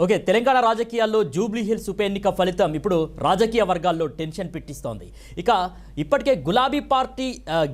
Okay, Telangana రాజకీయాల్లో Jubilee hills ఉప ఎన్నిక ఫలితం ఇప్పుడు రాజకీయ వర్గాల్లో టెన్షన్ పెట్టిస్తోంది. ఇక ఇప్పటికే గులాబీ పార్టీ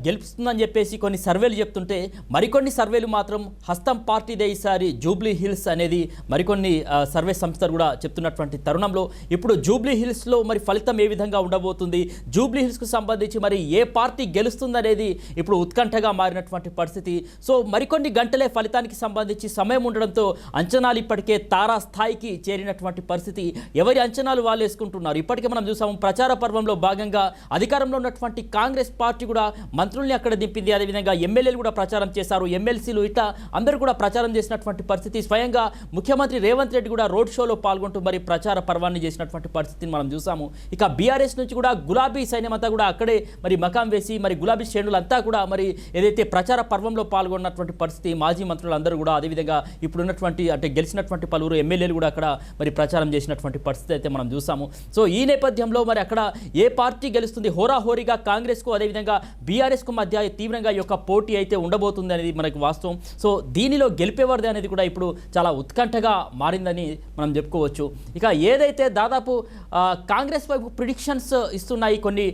గెలుస్తుందని చెప్పేసి కొన్ని సర్వేలు చెప్తుంటే మరికొన్ని సర్వేలు మాత్రం హస్తం పార్టీదే ఈసారి జూబ్లీ హిల్స్ అనేది మరికొన్ని సర్వే సంస్థలు కూడా చెప్తున్నటువంటి తరుణంలో ఇప్పుడు జూబ్లీ హిల్స్లో మరి ఫలితం ఏ విధంగా ఉండబోతుంది, జూబ్లీ హిల్స్కు సంబంధించి మరి ఏ పార్టీ గెలుస్తుందనేది ఇప్పుడు ఉత్కంఠగా మారినటువంటి పరిస్థితి. సో మరికొన్ని గంటలే ఫలితానికి సంబంధించి సమయం ఉండడంతో అంచనాలు ఇప్పటికే తారాస్థాయికి చేరినటువంటి పరిస్థితి. ఎవరి అంచనాలు వాళ్ళు వేసుకుంటున్నారు. ఇప్పటికే మనం చూసాము ప్రచార పర్వంలో భాగంగా అధికారంలో ఉన్నటువంటి కాంగ్రెస్ పార్టీ కూడా మంత్రుల్ని అక్కడ దింపింది. అదేవిధంగా ఎమ్మెల్యేలు కూడా ప్రచారం చేశారు, ఎమ్మెల్సీలు ఇట్లా అందరూ కూడా ప్రచారం చేసినటువంటి పరిస్థితి. స్వయంగా ముఖ్యమంత్రి రేవంత్ రెడ్డి కూడా రోడ్ షోలో పాల్గొంటూ మరి ప్రచార పర్వాన్ని చేసినటువంటి పరిస్థితిని మనం చూసాము. ఇక బీఆర్ఎస్ నుంచి కూడా గులాబీ సైన్యం అంతా కూడా అక్కడే మరి మకాం వేసి మరి గులాబీ శ్రేణులంతా కూడా మరి ఏదైతే ప్రచార పర్వంలో పాల్గొన్నటువంటి పరిస్థితి. మాజీ మంత్రులు అందరూ కూడా అదేవిధంగా ఇప్పుడున్నటువంటి అంటే గెలిచినటువంటి పలువురు ఎమ్మెల్యేలు కూడా అక్కడ మరి ప్రచారం చేసినటువంటి పరిస్థితి అయితే మనం చూసాము. సో ఈ నేపథ్యంలో మరి అక్కడ ఏ పార్టీ గెలుస్తుంది, హోరాహోరీగా కాంగ్రెస్కు అదేవిధంగా బీఆర్ఎస్కు మధ్య తీవ్రంగా ఈ యొక్క పోటీ అయితే ఉండబోతుంది అనేది మనకు వాస్తవం. సో దీనిలో గెలిపేవారిది అనేది కూడా ఇప్పుడు చాలా ఉత్కంఠగా మారిందని మనం చెప్పుకోవచ్చు. ఇక ఏదైతే దాదాపు కాంగ్రెస్ వైపు ప్రిడిక్షన్స్ ఇస్తున్నాయి కొన్ని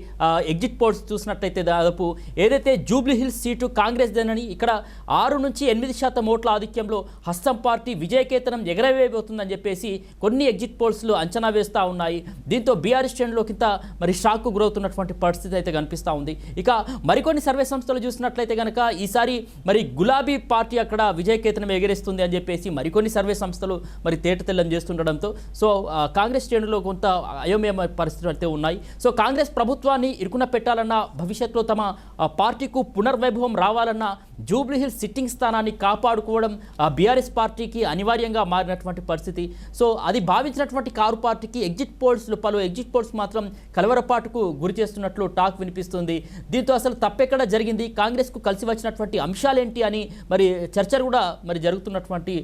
ఎగ్జిట్ పోల్స్ చూసినట్లయితే దాదాపు ఏదైతే జూబ్లీ హిల్స్ సీటు కాంగ్రెస్ దేనని ఇక్కడ 6 నుంచి 8% ఓట్ల ఆధిక్యంలో హస్తం పార్టీ విజయకేతనం ఎగరవేయబోతుందని చెప్పేసి కొన్ని ఎగ్జిట్ పోల్స్లు అంచనా వేస్తూ ఉన్నాయి. దీంతో బీఆర్ఎస్ శ్రేణులో కింద మరి షాక్కు గురవుతున్నటువంటి పరిస్థితి అయితే కనిపిస్తూ ఉంది. ఇక మరికొన్ని సర్వే సంస్థలు చూసినట్లయితే కనుక ఈసారి మరి గులాబీ పార్టీ అక్కడ విజయకేతనం ఎగరేస్తుంది అని చెప్పేసి మరికొన్ని సర్వే సంస్థలు మరి తేటతెల్లం చేస్తుండడంతో సో కాంగ్రెస్ శ్రేణులో కొంత అయోమయ పరిస్థితులు అయితే ఉన్నాయి. సో కాంగ్రెస్ ప్రభుత్వాన్ని ఇరుకున పెట్టాలన్నా, భవిష్యత్తులో తమ పార్టీకు పునర్వైభవం రావాలన్నా జూబ్లీ హిల్స్ సిట్టింగ్ స్థానాన్ని కాపాడుకోవడం బీఆర్ఎస్ పార్టీకి అనివార్యంగా మారినటువంటి పరిస్థితి. సో అది భావించినటువంటి కారు పార్టీకి పలు ఎగ్జిట్ పోల్స్ మాత్రం కలవరపాటుకు గురి చేస్తున్నట్లు టాక్ వినిపిస్తుంది. దీంతో అసలు తప్పెక్కడ జరిగింది, కాంగ్రెస్కు కలిసి వచ్చినటువంటి అంశాలేంటి అని మరి చర్చలు కూడా మరి జరుగుతున్నటువంటి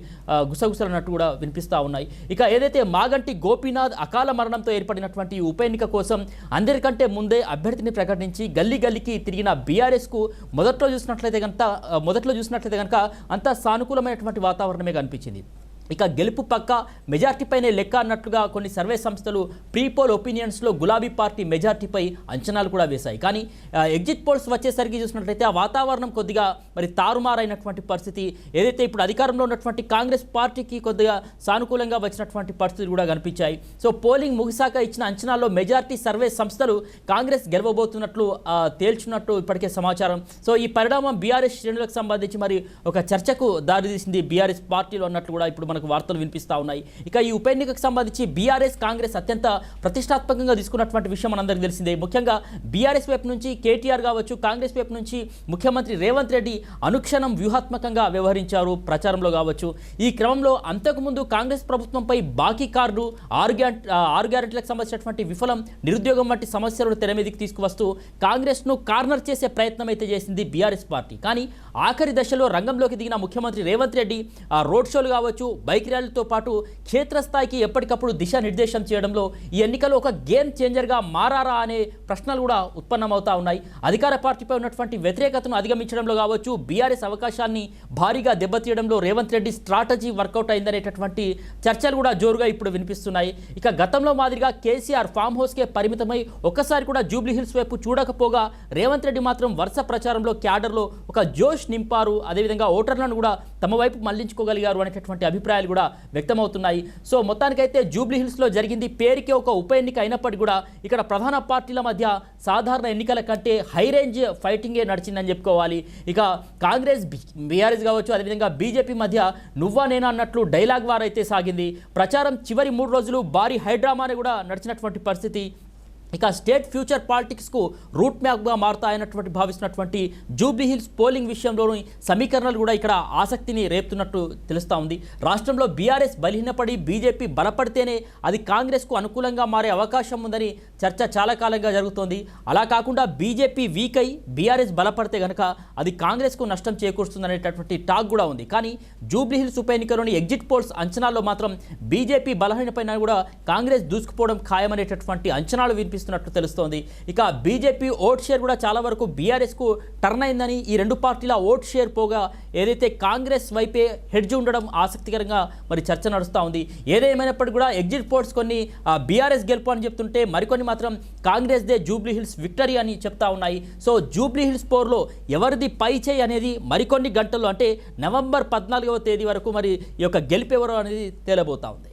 గుసగుసలు అన్నట్టు కూడా వినిపిస్తూ ఉన్నాయి. ఇక ఏదైతే మాగంటి గోపీనాథ్ అకాల మరణంతో ఏర్పడినటువంటి ఉప ఎన్నిక కోసం అందరికంటే ముందే అభ్యర్థిని ప్రకటించి గల్లీ గల్లీకి తిరిగిన బీఆర్ఎస్కు మొదట్లో చూసినట్లయితే కనుక అంతా సానుకూలమైనటువంటి వాతావరణమే కనిపించింది. ఇక గెలుపు పక్క మెజార్టీపైనే లెక్క అన్నట్లుగా కొన్ని సర్వే సంస్థలు ప్రీపోల్ ఒపీనియన్స్లో గులాబీ పార్టీ మెజార్టీపై అంచనాలు కూడా వేశాయి. కానీ ఎగ్జిట్ పోల్స్ వచ్చేసరికి చూసినట్లయితే ఆ వాతావరణం కొద్దిగా మరి తారుమారైనటువంటి పరిస్థితి. ఏదైతే ఇప్పుడు అధికారంలో ఉన్నటువంటి కాంగ్రెస్ పార్టీకి కొద్దిగా సానుకూలంగా వచ్చినటువంటి పరిస్థితులు కూడా కనిపించాయి. సో పోలింగ్ ముగిసాక ఇచ్చిన అంచనాల్లో మెజార్టీ సర్వే సంస్థలు కాంగ్రెస్ గెలవబోతున్నట్లు తేల్చున్నట్టు ఇప్పటికే సమాచారం. సో ఈ పరిణామం బీఆర్ఎస్ శ్రేణులకు సంబంధించి మరి ఒక చర్చకు దారితీసింది బీఆర్ఎస్ పార్టీలో అన్నట్లు కూడా ఇప్పుడు మనకు వార్తలు వినిపిస్తూ ఉన్నాయి. ఇక ఈ ఉప ఎన్నికకు సంబంధించి బీఆర్ఎస్ కాంగ్రెస్ అత్యంత ప్రతిష్టాత్మకంగా తీసుకున్నటువంటి విషయం మనందరికీ తెలిసిందే. ముఖ్యంగా బీఆర్ఎస్ వైపు నుంచి కేటీఆర్ కావచ్చు, కాంగ్రెస్ వైపు నుంచి ముఖ్యమంత్రి రేవంత్ రెడ్డి అనుక్షణం వ్యూహాత్మకంగా వ్యవహరించారు ప్రచారంలో కావచ్చు. ఈ క్రమంలో అంతకుముందు కాంగ్రెస్ ప్రభుత్వంపై బాకీ కార్డు, 6 గ్యారెంటీలకు సంబంధించినటువంటి విఫలం, నిరుద్యోగం వంటి సమస్యలను తెర మీదకి తీసుకువస్తూ కాంగ్రెస్ను కార్నర్ చేసే ప్రయత్నం అయితే చేసింది బీఆర్ఎస్ పార్టీ. కానీ ఆఖరి దశలో రంగంలోకి దిగిన ముఖ్యమంత్రి రేవంత్ రెడ్డి రోడ్ షోలు కావచ్చు, బైక్ ర్యాలీతో పాటు క్షేత్రస్థాయికి ఎప్పటికప్పుడు దిశానిర్దేశం చేయడంలో ఈ ఎన్నికలో ఒక గేమ్ చేంజర్గా మారారా అనే ప్రశ్నలు కూడా ఉత్పన్నమవుతా ఉన్నాయి. అధికార పార్టీపై ఉన్నటువంటి వ్యతిరేకతను అధిగమించడంలో కావచ్చు, బీఆర్ఎస్ అవకాశాన్ని భారీగా దెబ్బతీయడంలో రేవంత్ రెడ్డి స్ట్రాటజీ వర్కౌట్ అయిందనేటటువంటి చర్చలు కూడా జోరుగా ఇప్పుడు వినిపిస్తున్నాయి. ఇక గతంలో మాదిరిగా కేసీఆర్ ఫామ్ హౌస్కే పరిమితమై ఒక్కసారి కూడా జూబ్లీ హిల్స్ వైపు చూడకపోగా రేవంత్ రెడ్డి మాత్రం వరుస ప్రచారంలో క్యాడర్లో ఒక జోష్ నింపారు. అదేవిధంగా ఓటర్లను కూడా తమ వైపు మళ్లించుకోగలిగారు అనేటటువంటి అభిప్రాయాలు కూడా వ్యక్తమవుతున్నాయి. సో మొత్తానికైతే జూబ్లీ హిల్స్లో జరిగింది పేరుకే ఒక ఉప ఎన్నిక అయినప్పటికీ కూడా ఇక్కడ ప్రధాన పార్టీల మధ్య సాధారణ ఎన్నికల కంటే హై రేంజ్ ఫైటింగే నడిచిందని చెప్పుకోవాలి. ఇక కాంగ్రెస్ బీఆర్ఎస్ కావచ్చు, అదేవిధంగా బీజేపీ మధ్య నువ్వా నేనా అన్నట్లు డైలాగ్ వార్ అయితే సాగింది. ప్రచారం చివరి 3 రోజులు భారీ హైడ్రామాని కూడా నడిచినటువంటి పరిస్థితి. ఇక స్టేట్ ఫ్యూచర్ పాలిటిక్స్కు రూట్ మ్యాప్గా మారుతాయన్నటువంటి భావిస్తున్నటువంటి జూబ్లీ హిల్స్ పోలింగ్ విషయంలోని సమీకరణలు కూడా ఇక్కడ ఆసక్తిని రేపుతున్నట్టు తెలుస్తూ ఉంది. రాష్ట్రంలో బీఆర్ఎస్ బలహీనపడి బీజేపీ బలపడితేనే అది కాంగ్రెస్కు అనుకూలంగా మారే అవకాశం ఉందని చర్చ చాలా కాలంగా జరుగుతోంది. అలా కాకుండా బీజేపీ వీక్ అయి బీఆర్ఎస్ బలపడితే కనుక అది కాంగ్రెస్కు నష్టం చేకూరుస్తుందనేటటువంటి టాక్ కూడా ఉంది. కానీ జూబ్లీ హిల్స్ ఉప ఎన్నికలోని ఎగ్జిట్ పోల్స్ అంచనాల్లో మాత్రం బీజేపీ బలహీనపైన కూడా కాంగ్రెస్ దూసుకుపోవడం ఖాయమనేటటువంటి అంచనాలు వినిపిస్తున్నాయి. చూపిస్తున్నట్లు తెలుస్తోంది. ఇక బీజేపీ ఓట్ షేర్ కూడా చాలా వరకు బీఆర్ఎస్కు టర్న్ అయిందని, ఈ రెండు పార్టీల ఓట్ షేర్ పోగా ఏదైతే కాంగ్రెస్ వైపే హెడ్జ్ ఉండడం ఆసక్తికరంగా మరి చర్చ నడుస్తూ ఉంది. ఏదేమైనప్పటికీ కూడా ఎగ్జిట్ పోల్స్ కొన్ని బీఆర్ఎస్ గెలుపు అని చెప్తుంటే మరికొన్ని మాత్రం కాంగ్రెస్దే జూబ్లీ హిల్స్ విక్టరీ అని చెప్తా ఉన్నాయి. సో జూబ్లీ హిల్స్ పోర్లో ఎవరిది పై చేయి అనేది మరికొన్ని గంటల్లో అంటే నవంబర్ 14వ తేదీ వరకు మరి ఈ యొక్క గెలుపు ఎవరో అనేది తేలబోతా ఉంది.